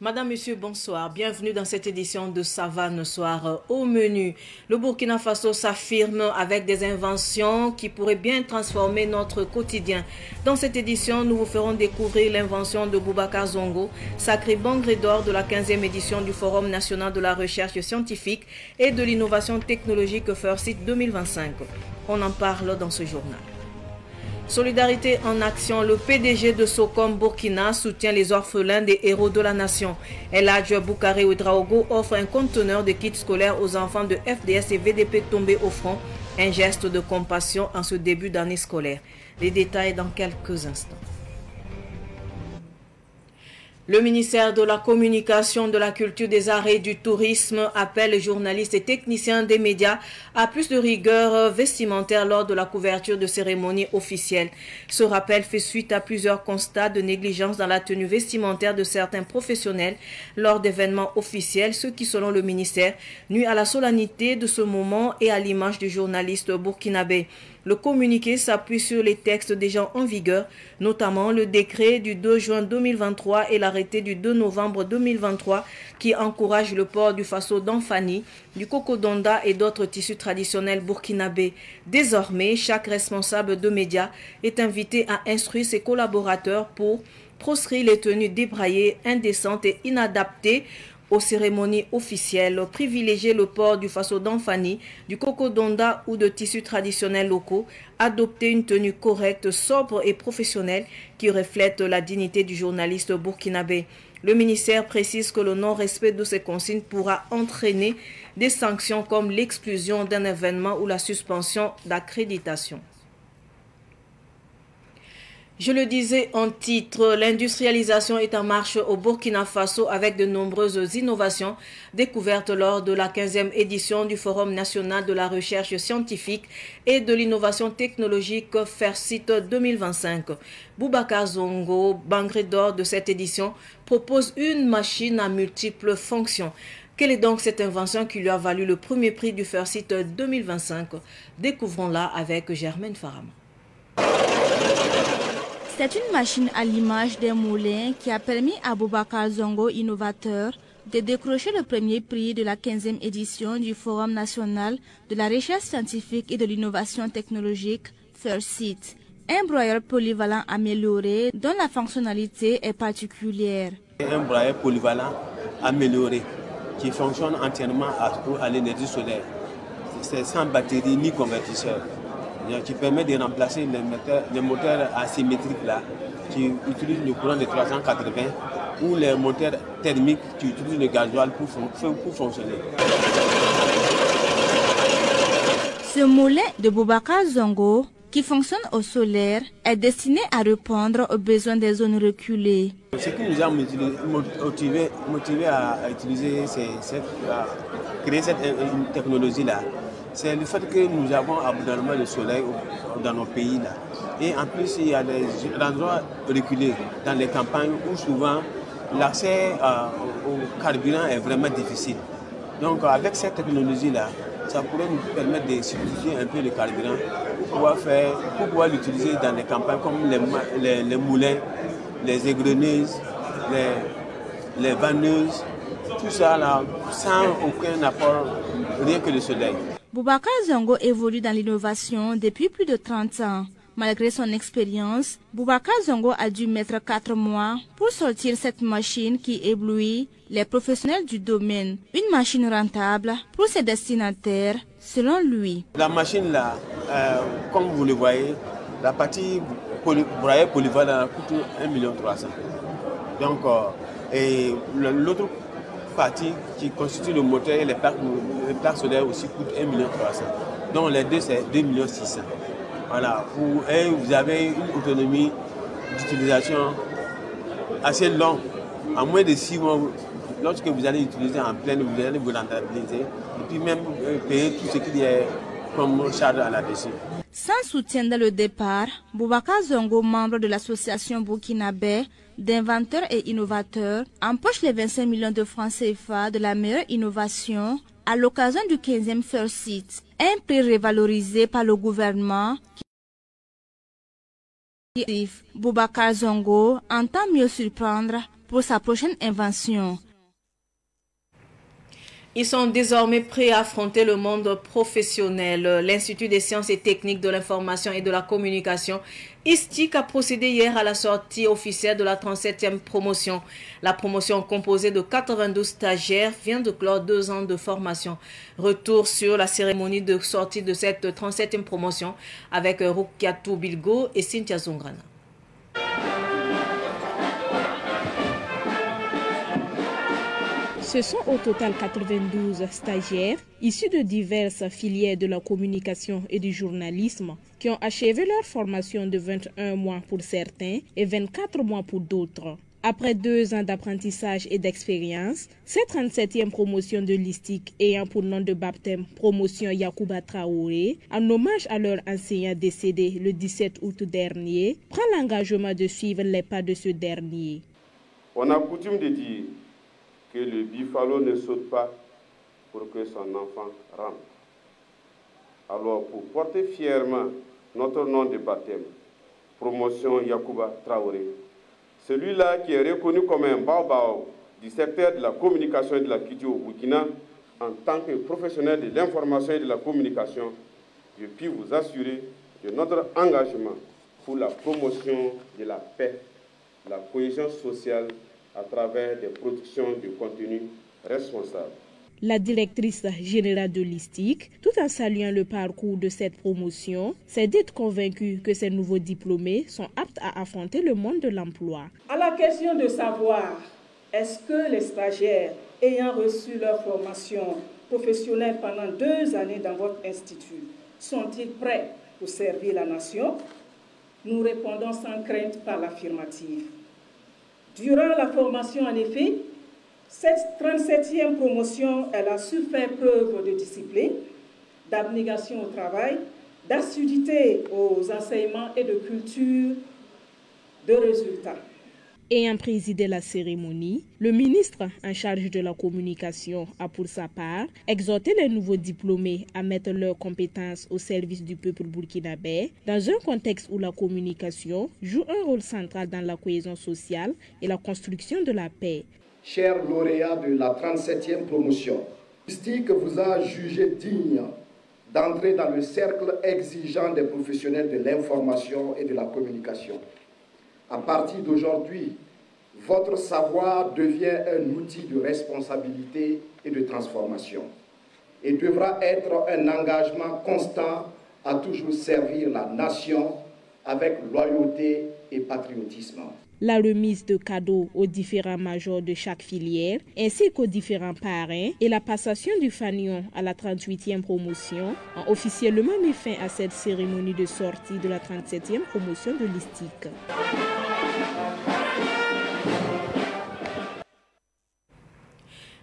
Madame, Monsieur, bonsoir. Bienvenue dans cette édition de Savane Soir. Au menu, le Burkina Faso s'affirme avec des inventions qui pourraient bien transformer notre quotidien. Dans cette édition, nous vous ferons découvrir l'invention de Boubacar Zongo, sacré bangré d'or de la 15e édition du Forum national de la recherche scientifique et de l'innovation technologique FERCIT 2025. On en parle dans ce journal. Solidarité en action, le PDG de Socom Burkina soutient les orphelins des héros de la nation. El Hadj Boukari Ouedraogo offre un conteneur de kits scolaires aux enfants de FDS et VDP tombés au front. Un geste de compassion en ce début d'année scolaire. Les détails dans quelques instants. Le ministère de la Communication, de la Culture, des Arts et du Tourisme appelle les journalistes et techniciens des médias à plus de rigueur vestimentaire lors de la couverture de cérémonies officielles. Ce rappel fait suite à plusieurs constats de négligence dans la tenue vestimentaire de certains professionnels lors d'événements officiels, ce qui, selon le ministère, nuit à la solennité de ce moment et à l'image du journaliste burkinabé. Le communiqué s'appuie sur les textes déjà en vigueur, notamment le décret du 2 juin 2023 et l'arrêté du 2 novembre 2023 qui encourage le port du faso d'Anfani, du coco-donda et d'autres tissus traditionnels burkinabés. Désormais, chaque responsable de médias est invité à instruire ses collaborateurs pour proscrire les tenues débraillées, indécentes et inadaptées aux cérémonies officielles, privilégier le port du faso d'Anfani, du coco-donda ou de tissus traditionnels locaux, adopter une tenue correcte, sobre et professionnelle qui reflète la dignité du journaliste burkinabé. Le ministère précise que le non-respect de ces consignes pourra entraîner des sanctions comme l'exclusion d'un événement ou la suspension d'accréditation. Je le disais en titre, l'industrialisation est en marche au Burkina Faso avec de nombreuses innovations découvertes lors de la 15e édition du Forum national de la recherche scientifique et de l'innovation technologique FERCIT 2025. Boubacar Zongo, bangré d'or de cette édition, propose une machine à multiples fonctions. Quelle est donc cette invention qui lui a valu le premier prix du FERCIT 2025? Découvrons-la avec Germaine Farama. C'est une machine à l'image d'un moulin qui a permis à Boubacar Zongo, innovateur, de décrocher le premier prix de la 15e édition du Forum national de la recherche scientifique et de l'innovation technologique FERCIT. Un broyeur polyvalent amélioré dont la fonctionnalité est particulière. Un broyeur polyvalent amélioré qui fonctionne entièrement à l'énergie solaire. C'est sans batterie ni convertisseur, qui permet de remplacer les moteurs asymétriques là, qui utilisent le courant de 380 ou les moteurs thermiques qui utilisent le gasoil pour fonctionner. Ce moulin de Boubacar Zongo, qui fonctionne au solaire, est destiné à répondre aux besoins des zones reculées. Ce qui nous a motivé à créer cette technologie-là, c'est le fait que nous avons abondamment de soleil dans nos pays là. Et en plus, il y a des endroits reculés dans les campagnes où souvent l'accès au carburant est vraiment difficile. Donc avec cette technologie-là, ça pourrait nous permettre de simplifier un peu le carburant pour pouvoir l'utiliser dans les campagnes comme les moulins, les égreneuses, les vanneuses, tout ça là, sans aucun apport, rien que le soleil. Boubacar Zongo évolue dans l'innovation depuis plus de 30 ans. Malgré son expérience, Boubacar Zongo a dû mettre 4 mois pour sortir cette machine qui éblouit les professionnels du domaine. Une machine rentable pour ses destinataires, selon lui. La machine là, comme vous le voyez, la partie broyeur polyvalent coûte 1,3 million. Donc, et l'autre partie qui constitue le moteur et les plaques solaires aussi coûtent 1,3 million. Donc les deux c'est 2,6 millions. Voilà. Et vous avez une autonomie d'utilisation assez longue. En moins de 6 mois, lorsque vous allez utiliser en pleine, vous allez vous rentabiliser et puis même payer tout ce qu'il y a comme charge à la dessus. Sans soutien dès le départ, Boubacar Zongo, membre de l'association burkinabé d'inventeurs et innovateurs, empoche les 25 millions de francs CFA de la meilleure innovation à l'occasion du 15e FERCIT, un prix révalorisé par le gouvernement. Boubacar Zongo entend mieux surprendre pour sa prochaine invention. Ils sont désormais prêts à affronter le monde professionnel. L'Institut des sciences et techniques de l'information et de la communication, ISTIC, a procédé hier à la sortie officielle de la 37e promotion. La promotion, composée de 92 stagiaires, vient de clore 2 ans de formation. Retour sur la cérémonie de sortie de cette 37e promotion avec Rukiatou Bilgo et Cynthia Zongrana. Ce sont au total 92 stagiaires issus de diverses filières de la communication et du journalisme qui ont achevé leur formation de 21 mois pour certains et 24 mois pour d'autres. Après 2 ans d'apprentissage et d'expérience, cette 37e promotion de l'ISTIC ayant pour nom de baptême promotion Yacouba Traoré, en hommage à leur enseignant décédé le 17 août dernier, prend l'engagement de suivre les pas de ce dernier. On a coutume de dire que le buffalo ne saute pas pour que son enfant rentre. Alors, pour porter fièrement notre nom de baptême, promotion Yacouba Traoré, celui-là qui est reconnu comme un baobab du secteur de la communication et de la culture au Burkina, en tant que professionnel de l'information et de la communication, je puis vous assurer de notre engagement pour la promotion de la paix, la cohésion sociale, à travers des productions de contenu responsables. La directrice générale de l'ISTIC, tout en saluant le parcours de cette promotion, s'est dite convaincue que ces nouveaux diplômés sont aptes à affronter le monde de l'emploi. À la question de savoir, est-ce que les stagiaires ayant reçu leur formation professionnelle pendant 2 années dans votre institut sont-ils prêts pour servir la nation? Nous répondons sans crainte par l'affirmative. Durant la formation, en effet, cette 37e promotion, elle a su faire preuve de discipline, d'abnégation au travail, d'assiduité aux enseignements et de culture de résultats. Ayant présidé la cérémonie, le ministre en charge de la communication a pour sa part exhorté les nouveaux diplômés à mettre leurs compétences au service du peuple burkinabé dans un contexte où la communication joue un rôle central dans la cohésion sociale et la construction de la paix. Chers lauréats de la 37e promotion, l'ISTIC vous a jugé digne d'entrer dans le cercle exigeant des professionnels de l'information et de la communication. À partir d'aujourd'hui, votre savoir devient un outil de responsabilité et de transformation et devra être un engagement constant à toujours servir la nation avec loyauté et patriotisme. La remise de cadeaux aux différents majors de chaque filière, ainsi qu'aux différents parrains, et la passation du fanion à la 38e promotion ont officiellement mis fin à cette cérémonie de sortie de la 37e promotion de l'ISTIC.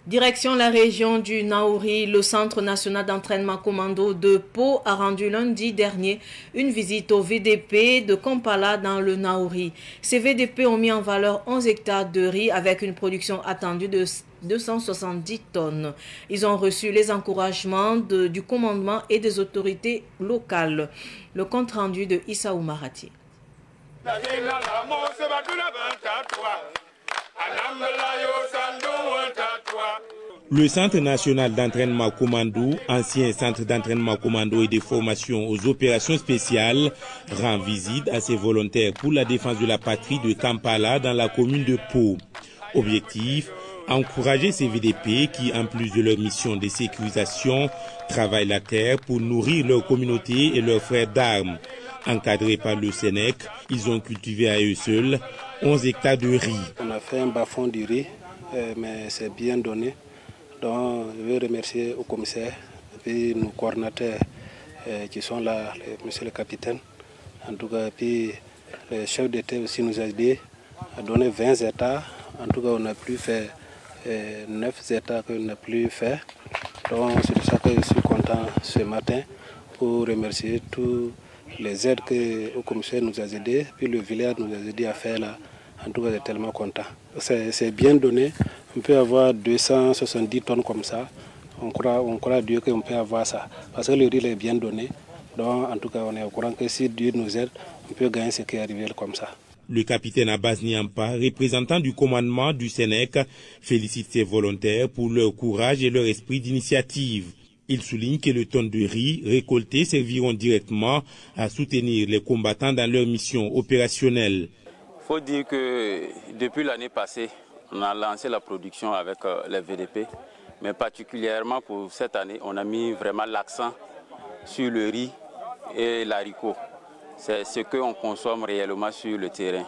Direction la région du Naouri, le Centre national d'entraînement commando de Pau a rendu lundi dernier une visite au VDP de Kampala dans le Naouri. Ces VDP ont mis en valeur 11 hectares de riz avec une production attendue de 270 tonnes. Ils ont reçu les encouragements du commandement et des autorités locales. Le compte rendu de Issa Oumarati. Le Centre national d'entraînement commando, ancien centre d'entraînement commando et de formation aux opérations spéciales, rend visite à ses volontaires pour la défense de la patrie de Kampala dans la commune de Pau. Objectif, encourager ces VDP qui, en plus de leur mission de sécurisation, travaillent la terre pour nourrir leur communauté et leurs frères d'armes. Encadrés par le Sénèque, ils ont cultivé à eux seuls 11 hectares de riz. On a fait un bas-fond du riz, mais c'est bien donné. Donc, je veux remercier au commissaire et puis nos coordinateurs qui sont là, monsieur le capitaine. En tout cas, puis le chef d'État aussi nous a aidé à donner 20 hectares. En tout cas, on a plus fait 9 hectares qu'on n'a plus fait. Donc, c'est pour ça que je suis content ce matin pour remercier tous les aides que le commissaire nous a aidés, puis le village nous a aidé à faire là. En tout cas, je suis tellement content. C'est bien donné. On peut avoir 270 tonnes comme ça. On croit à Dieu qu'on peut avoir ça. Parce que le riz est bien donné. Donc, en tout cas, on est au courant que si Dieu nous aide, on peut gagner ce qui est arrivé comme ça. Le capitaine Abbas Niampa, représentant du commandement du Sénèque, félicite ses volontaires pour leur courage et leur esprit d'initiative. Il souligne que les tonnes de riz récoltées serviront directement à soutenir les combattants dans leur mission opérationnelle. Il faut dire que depuis l'année passée, on a lancé la production avec les VDP, mais particulièrement pour cette année, on a mis vraiment l'accent sur le riz et l'haricot. C'est ce qu'on consomme réellement sur le terrain.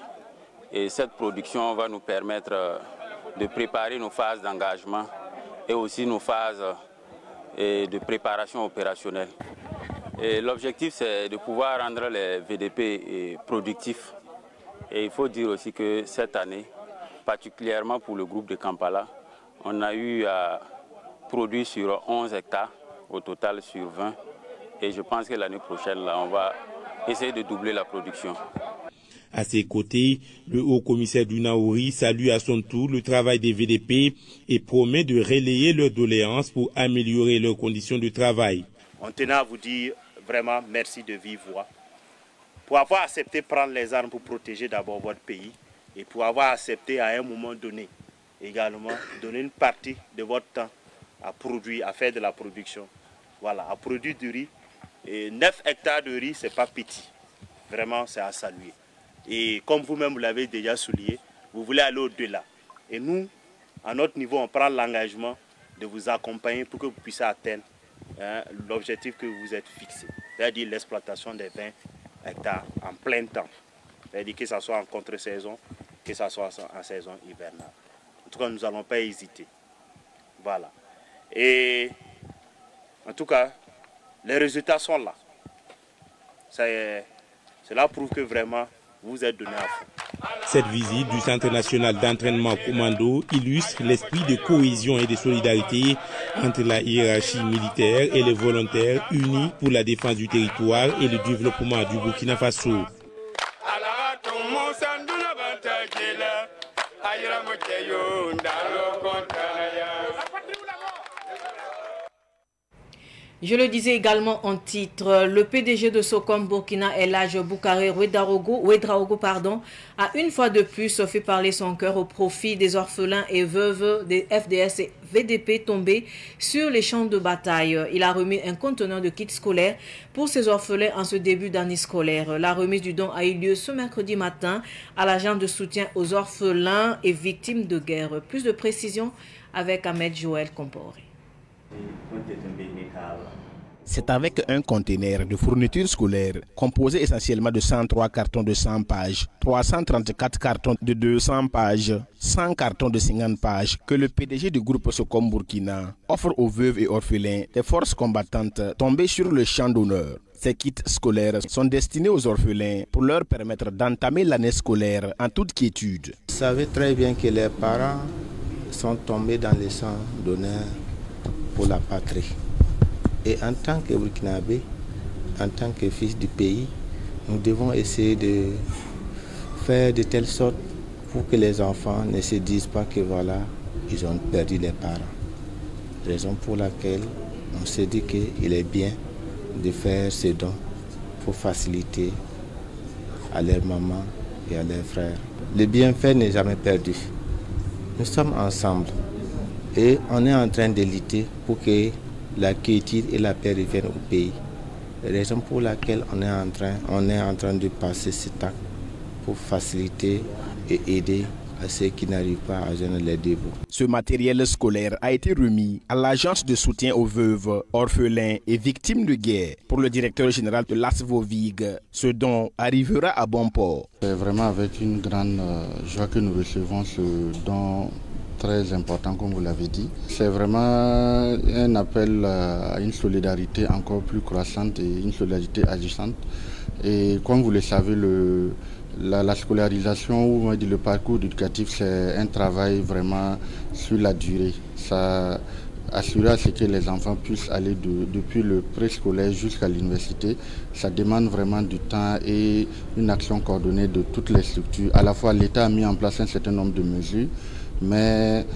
Et cette production va nous permettre de préparer nos phases d'engagement et aussi nos phases de préparation opérationnelle. L'objectif, c'est de pouvoir rendre les VDP productifs. Et il faut dire aussi que cette année, particulièrement pour le groupe de Kampala, on a eu à produire sur 11 hectares, au total sur 20. Et je pense que l'année prochaine, là, on va essayer de doubler la production. À ses côtés, le haut-commissaire du Naouri salue à son tour le travail des VDP et promet de relayer leurs doléances pour améliorer leurs conditions de travail. On tenait à vous dire vraiment merci de vive voix pour avoir accepté de prendre les armes pour protéger d'abord votre pays et pour avoir accepté à un moment donné également donner une partie de votre temps à produire, à faire de la production. Voilà, à produire du riz. Et 9 hectares de riz, ce n'est pas petit. Vraiment, c'est à saluer. Et comme vous-même vous l'avez déjà souligné, vous voulez aller au-delà. Et nous, à notre niveau, on prend l'engagement de vous accompagner pour que vous puissiez atteindre l'objectif que vous êtes fixé. C'est-à-dire l'exploitation des 20 hectares en plein temps. C'est-à-dire que ce soit en contre-saison, que ce soit en saison hivernale. En tout cas, nous n'allons pas hésiter. Voilà. Et en tout cas, les résultats sont là. Cela prouve que vraiment, vous êtes donné à fond. Cette visite du Centre national d'entraînement commando illustre l'esprit de cohésion et de solidarité entre la hiérarchie militaire et les volontaires unis pour la défense du territoire et le développement du Burkina Faso. Je le disais également en titre, le PDG de Socom Burkina, El Hadj Boucaré Ouedraogo, a une fois de plus fait parler son cœur au profit des orphelins et veuves des FDS et VDP tombés sur les champs de bataille. Il a remis un conteneur de kits scolaires pour ces orphelins en ce début d'année scolaire. La remise du don a eu lieu ce mercredi matin à l'agence de soutien aux orphelins et victimes de guerre. Plus de précisions avec Ahmed Joël Comporé. C'est avec un conteneur de fournitures scolaires composé essentiellement de 103 cartons de 100 pages, 334 cartons de 200 pages, 100 cartons de 50 pages que le PDG du groupe Socom Burkina offre aux veuves et orphelins des forces combattantes tombées sur le champ d'honneur. Ces kits scolaires sont destinés aux orphelins pour leur permettre d'entamer l'année scolaire en toute quiétude. Vous savez très bien que les parents sont tombés dans les champs d'honneur pour la patrie. Et en tant que Burkinabé, en tant que fils du pays, nous devons essayer de faire de telle sorte pour que les enfants ne se disent pas que voilà, ils ont perdu les parents. Raison pour laquelle on s'est dit qu'il est bien de faire ces dons pour faciliter à leurs mamans et à leurs frères. Le bienfait n'est jamais perdu. Nous sommes ensemble et on est en train de lutter pour que la quiétude et la paix reviennent au pays. Raison pour laquelle on est en train de passer cet acte pour faciliter et aider à ceux qui n'arrivent pas à joindre les deux bouts. Ce matériel scolaire a été remis à l'agence de soutien aux veuves, orphelins et victimes de guerre pour le directeur général de l'ASVOVIG. Ce don arrivera à bon port. C'est vraiment avec une grande joie que nous recevons ce don très important, comme vous l'avez dit. C'est vraiment un appel à une solidarité encore plus croissante et une solidarité agissante. Et comme vous le savez, la scolarisation ou le parcours éducatif, c'est un travail vraiment sur la durée. Ça assurer à ce que les enfants puissent aller depuis le préscolaire jusqu'à l'université. Ça demande vraiment du temps et une action coordonnée de toutes les structures. À la fois, l'État a mis en place un certain nombre de mesures, mais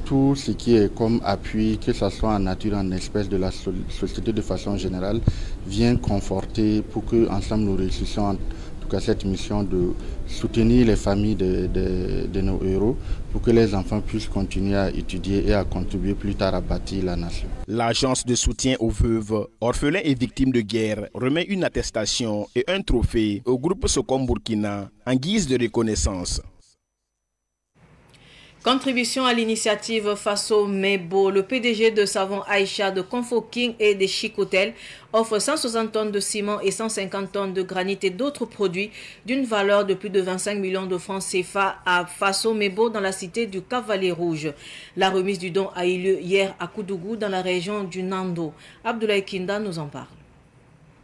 tout ce qui est comme appui, que ce soit en nature, en espèces de la société de façon générale, vient conforter pour que ensemble nous réussissions tout cas cette mission de soutenir les familles de nos héros pour que les enfants puissent continuer à étudier et à contribuer plus tard à bâtir la nation. L'agence de soutien aux veuves, orphelins et victimes de guerre remet une attestation et un trophée au groupe Socom Burkina en guise de reconnaissance. Contribution à l'initiative Faso Mebo, le PDG de Savon Aïcha, de Confo King et des Chic Hôtel offre 160 tonnes de ciment et 150 tonnes de granit et d'autres produits d'une valeur de plus de 25 millions de francs CFA à Faso Mebo dans la cité du Cavalier Rouge. La remise du don a eu lieu hier à Koudougou dans la région du Nando. Abdoulaye Kinda nous en parle.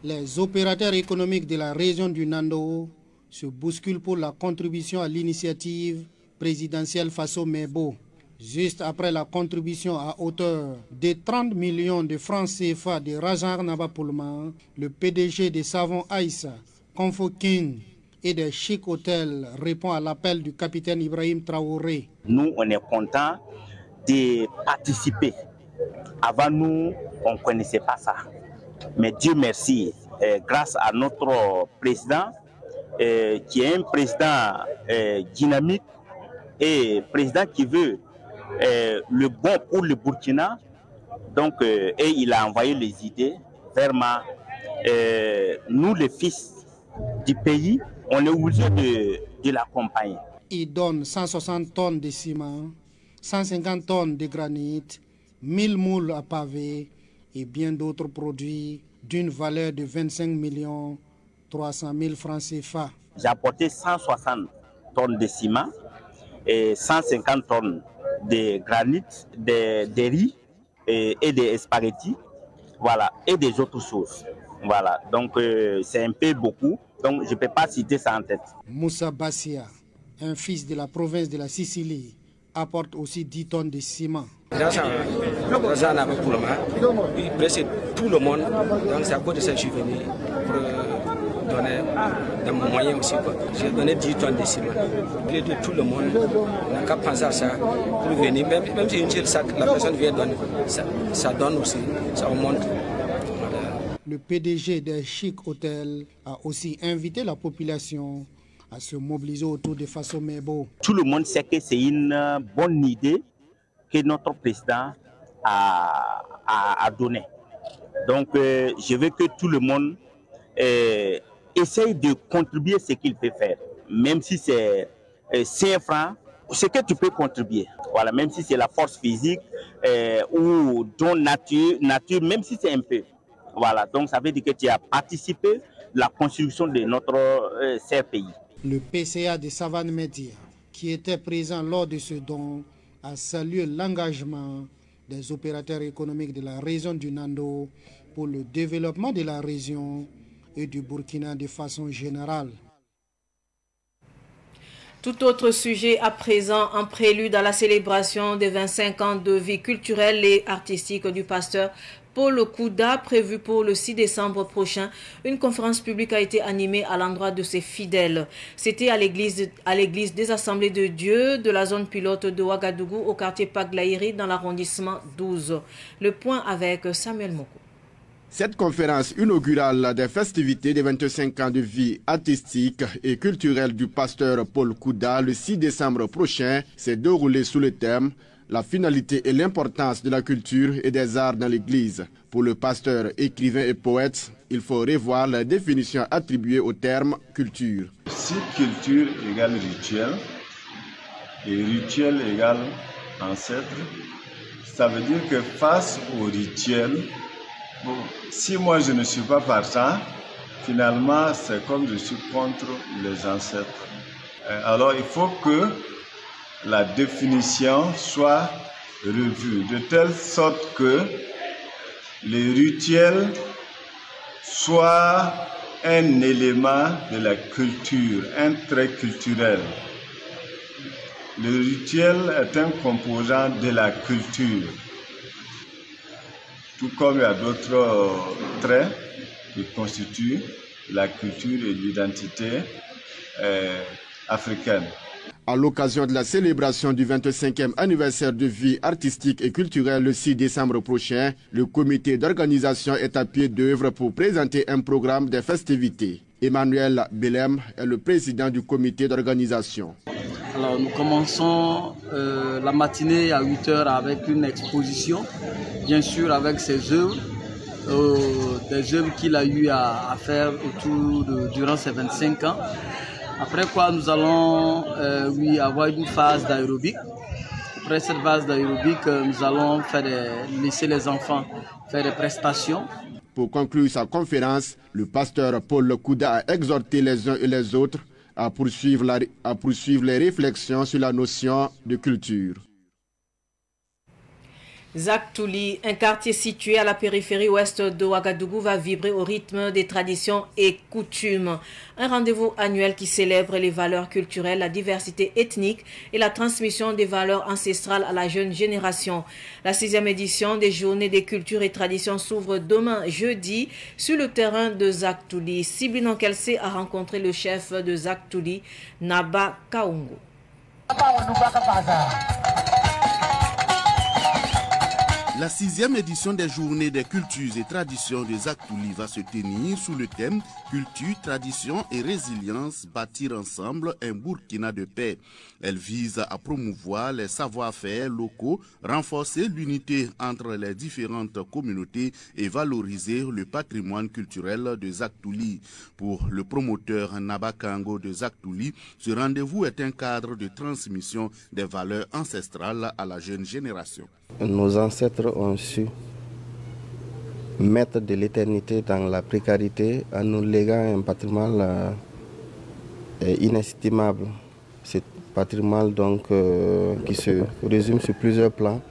Les opérateurs économiques de la région du Nando se bousculent pour la contribution à l'initiative présidentielle Faso Mebo. Juste après la contribution à hauteur de 30 millions de francs CFA de Rajan Nabapoulma, le PDG des Savons Aïssa, Confo King et des Chic Hôtel répond à l'appel du capitaine Ibrahim Traoré. Nous, on est contents de participer. Avant nous, on ne connaissait pas ça. Mais Dieu merci, grâce à notre président, qui est un président dynamique, et président qui veut le bon pour le Burkina, donc et il a envoyé les idées vers moi. Nous, les fils du pays, on est obligé de l'accompagner. Il donne 160 tonnes de ciment, 150 tonnes de granit, 1000 moules à pavé et bien d'autres produits d'une valeur de 25 300 000 francs CFA. J'ai apporté 160 tonnes de ciment et 150 tonnes de granit, de riz et des spaghettis, voilà, et des autres choses. Voilà, donc c'est un peu beaucoup, donc je ne peux pas citer ça en tête. Moussa Bassia, un fils de la province de la Sicile, apporte aussi 10 tonnes de ciment. Grâce à presque tout le monde, donc c'est à cause de ça que je suis venu pour donner dans mon moyen aussi. J'ai donné 10 tonnes de ciment. Plus de tout le monde n'a qu'à penser à ça pour venir. Même si une seule sac, la personne vient donner, ça donne aussi, ça remonte. Le PDG des Chic Hôtel a aussi invité la population à se mobiliser autour de Faso Mebo. Tout le monde sait que c'est une bonne idée que notre président a donnée. Donc je veux que tout le monde essaye de contribuer ce qu'il peut faire. Même si c'est 5 francs, ce que tu peux contribuer. Voilà, même si c'est la force physique ou ton nature, même si c'est un peu. Voilà, donc ça veut dire que tu as participé à la construction de notre cher pays. Le PCA de Savane Média, qui était présent lors de ce don, a salué l'engagement des opérateurs économiques de la région du Nando pour le développement de la région et du Burkina de façon générale. Tout autre sujet à présent, en prélude à la célébration des 25 ans de vie culturelle et artistique du pasteur Paul Kouda, prévu pour le 6 décembre prochain. Une conférence publique a été animée à l'endroit de ses fidèles. C'était à l'église des Assemblées de Dieu de la zone pilote de Ouagadougou au quartier Paglaïri dans l'arrondissement 12. Le point avec Samuel Moko. Cette conférence inaugurale des festivités des 25 ans de vie artistique et culturelle du pasteur Paul Kouda le 6 décembre prochain s'est déroulée sous le thème « La finalité et l'importance de la culture et des arts dans l'Église ». Pour le pasteur, écrivain et poète, il faut revoir la définition attribuée au terme « culture ». Si culture égale rituel et rituel égale ancêtre, ça veut dire que face au rituel, bon, si moi je ne suis pas partant, finalement c'est comme je suis contre les ancêtres. Alors il faut que la définition soit revue de telle sorte que les rituels soient un élément de la culture, un trait culturel. Le rituel est un composant de la culture. Tout comme il y a d'autres traits qui constituent la culture et l'identité africaine. À l'occasion de la célébration du 25e anniversaire de vie artistique et culturelle le 6 décembre prochain, le comité d'organisation est à pied d'œuvre pour présenter un programme des festivités. Emmanuel Belem est le président du comité d'organisation. Alors nous commençons la matinée à 8 h avec une exposition, bien sûr avec ses œuvres, des œuvres qu'il a eu à faire durant ses 25 ans. Après quoi nous allons avoir une phase d'aérobic. Après cette phase d'aérobic, nous allons laisser les enfants faire des prestations. Pour conclure sa conférence, le pasteur Paul Kouda a exhorté les uns et les autres à poursuivre les réflexions sur la notion de culture. Zaktouli, un quartier situé à la périphérie ouest de Ouagadougou, va vibrer au rythme des traditions et coutumes. Un rendez-vous annuel qui célèbre les valeurs culturelles, la diversité ethnique et la transmission des valeurs ancestrales à la jeune génération. La 6e édition des Journées des cultures et traditions s'ouvre demain jeudi sur le terrain de Zaktouli. Sibino Kelsey a rencontré le chef de Zaktouli, Naba Kaungo. La 6e édition des Journées des cultures et traditions de Zaktouli va se tenir sous le thème Culture, tradition et résilience, bâtir ensemble un Burkina de paix. Elle vise à promouvoir les savoir-faire locaux, renforcer l'unité entre les différentes communautés et valoriser le patrimoine culturel de Zaktouli. Pour le promoteur Naba Kaungo de Zaktouli, ce rendez-vous est un cadre de transmission des valeurs ancestrales à la jeune génération. Nos ancêtres ont su mettre de l'éternité dans la précarité en nous léguant un patrimoine inestimable. Ce patrimoine donc, qui se résume sur plusieurs plans,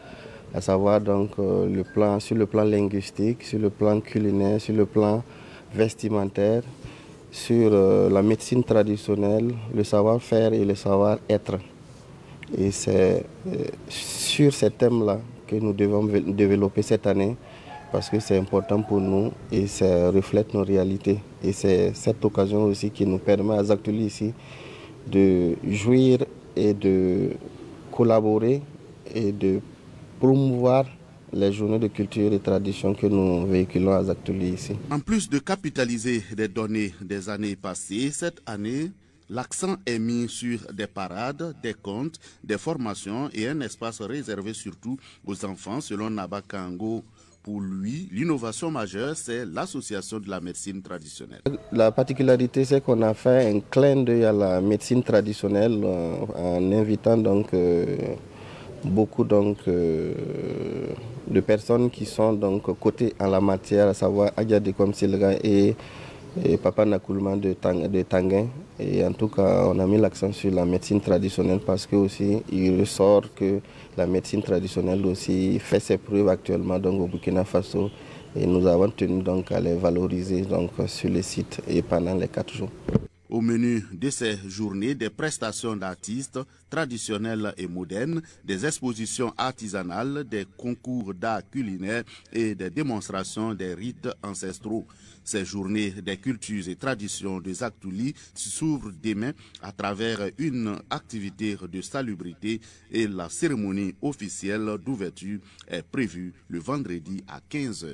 à savoir donc, sur le plan linguistique, sur le plan culinaire, sur le plan vestimentaire, sur la médecine traditionnelle, le savoir-faire et le savoir-être. Et c'est sur ces thèmes-là que nous devons développer cette année parce que c'est important pour nous et ça reflète nos réalités. Et c'est cette occasion aussi qui nous permet à Zaktouli ici de jouir et de collaborer et de promouvoir les journées de culture et tradition que nous véhiculons à Zaktouli ici. En plus de capitaliser des données des années passées, cette année, l'accent est mis sur des parades, des contes, des formations et un espace réservé surtout aux enfants selon Naba Kaungo. Pour lui, l'innovation majeure, c'est l'association de la médecine traditionnelle. La particularité, c'est qu'on a fait un clin d'œil à la médecine traditionnelle en invitant donc beaucoup donc, de personnes qui sont donc cotées en la matière, à savoir Agiadekom Silga et Papa Nakoulman de Tanguin. Et en tout cas, on a mis l'accent sur la médecine traditionnelle parce que aussi il ressort que la médecine traditionnelle aussi fait ses preuves actuellement donc, au Burkina Faso. Et nous avons tenu donc à les valoriser donc, sur le site et pendant les 4 jours. Au menu de ces journées, des prestations d'artistes traditionnels et modernes, des expositions artisanales, des concours d'art culinaire et des démonstrations des rites ancestraux. Ces journées des cultures et traditions de Zaktouli s'ouvrent demain à travers une activité de salubrité et la cérémonie officielle d'ouverture est prévue le vendredi à 15 h.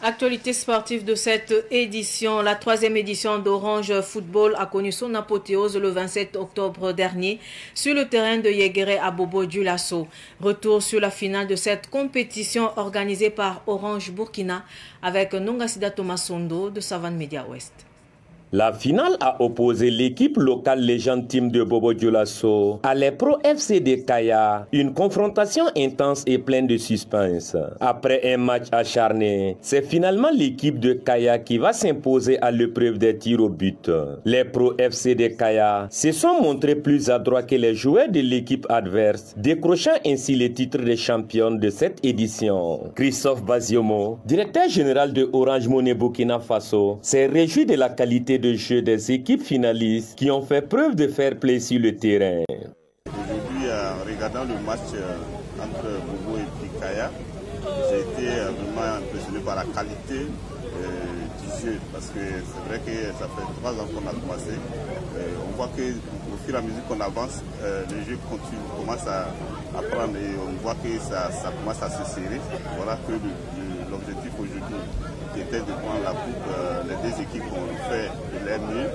Actualité sportive de cette édition, la 3e édition d'Orange Football a connu son apothéose le 27 octobre dernier sur le terrain de Yéguéré à Bobo-Dioulasso. Retour sur la finale de cette compétition organisée par Orange Burkina avec Nongasida Thomasondo de Savane Media Ouest. La finale a opposé l'équipe locale légende team de Bobo-Dioulasso à les Pro FC de Kaya. Une confrontation intense et pleine de suspense. Après un match acharné, c'est finalement l'équipe de Kaya qui va s'imposer à l'épreuve des tirs au but. Les Pro FC de Kaya se sont montrés plus adroits que les joueurs de l'équipe adverse, décrochant ainsi le titre de championne de cette édition. Christophe Baziomo, directeur général de Orange Money Burkina Faso, s'est réjoui de la qualité de jeu des équipes finalistes qui ont fait preuve de fair play sur le terrain. Aujourd'hui, en regardant le match entre Bobo et Pikaya, j'ai été vraiment impressionné par la qualité du jeu parce que c'est vrai que ça fait 3 ans qu'on a commencé. On voit qu'au fur et à mesure qu'on avance, le jeu commence à prendre et on voit que ça commence à se serrer. Voilà que l'objectif aujourd'hui. qui était de prendre la coupe. Les deux équipes ont fait de leur mieux,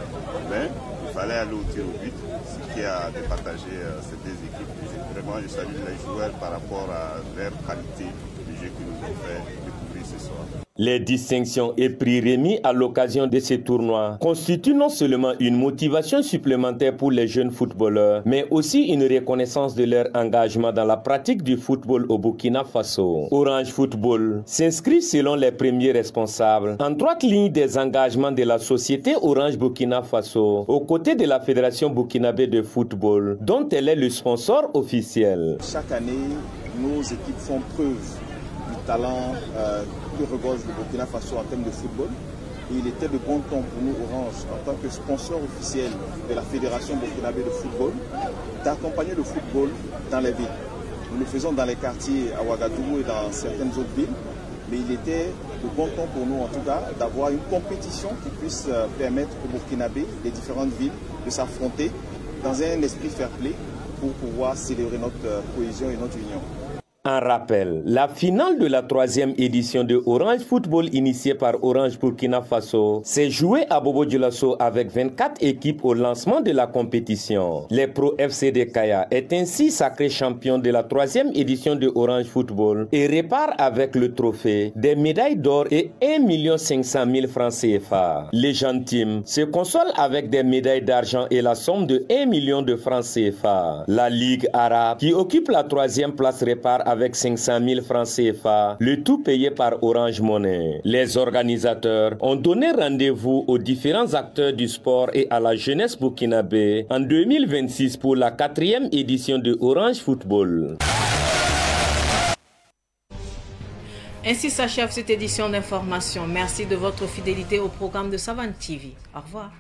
mais il fallait aller au tir au but, ce qui a départagé ces deux équipes. Vraiment, je salue les joueurs par rapport à leur qualité du jeu qu'ils nous ont fait découvrir ce soir. Les distinctions et prix remis à l'occasion de ces tournois constituent non seulement une motivation supplémentaire pour les jeunes footballeurs, mais aussi une reconnaissance de leur engagement dans la pratique du football au Burkina Faso. Orange Football s'inscrit selon les premiers responsables en droite ligne des engagements de la société Orange Burkina Faso aux côtés de la Fédération burkinabé de football, dont elle est le sponsor officiel. Chaque année, nos équipes font preuve du talent que regorge le Burkina Faso en termes de football. Et il était de bon ton pour nous, Orange, en tant que sponsor officiel de la Fédération burkinabé de football, d'accompagner le football dans les villes. Nous le faisons dans les quartiers à Ouagadougou et dans certaines autres villes, mais il était de bon ton pour nous, en tout cas, d'avoir une compétition qui puisse permettre aux Burkinabés des différentes villes de s'affronter dans un esprit fair play pour pouvoir célébrer notre cohésion et notre union. En rappel, la finale de la 3e édition de Orange Football initiée par Orange Burkina Faso s'est jouée à Bobo-Dioulasso avec 24 équipes au lancement de la compétition. Les Pro FC de Kaya est ainsi sacré champion de la 3e édition de Orange Football et repart avec le trophée, des médailles d'or et 1 500 000 francs CFA. Les Legend Team se console avec des médailles d'argent et la somme de 1 million de francs CFA. La Ligue arabe, qui occupe la 3e place, repart avec 500 000 francs CFA, le tout payé par Orange Money. Les organisateurs ont donné rendez-vous aux différents acteurs du sport et à la jeunesse burkinabé en 2026 pour la 4e édition de Orange Football. Ainsi s'achève cette édition d'information. Merci de votre fidélité au programme de Savane TV. Au revoir.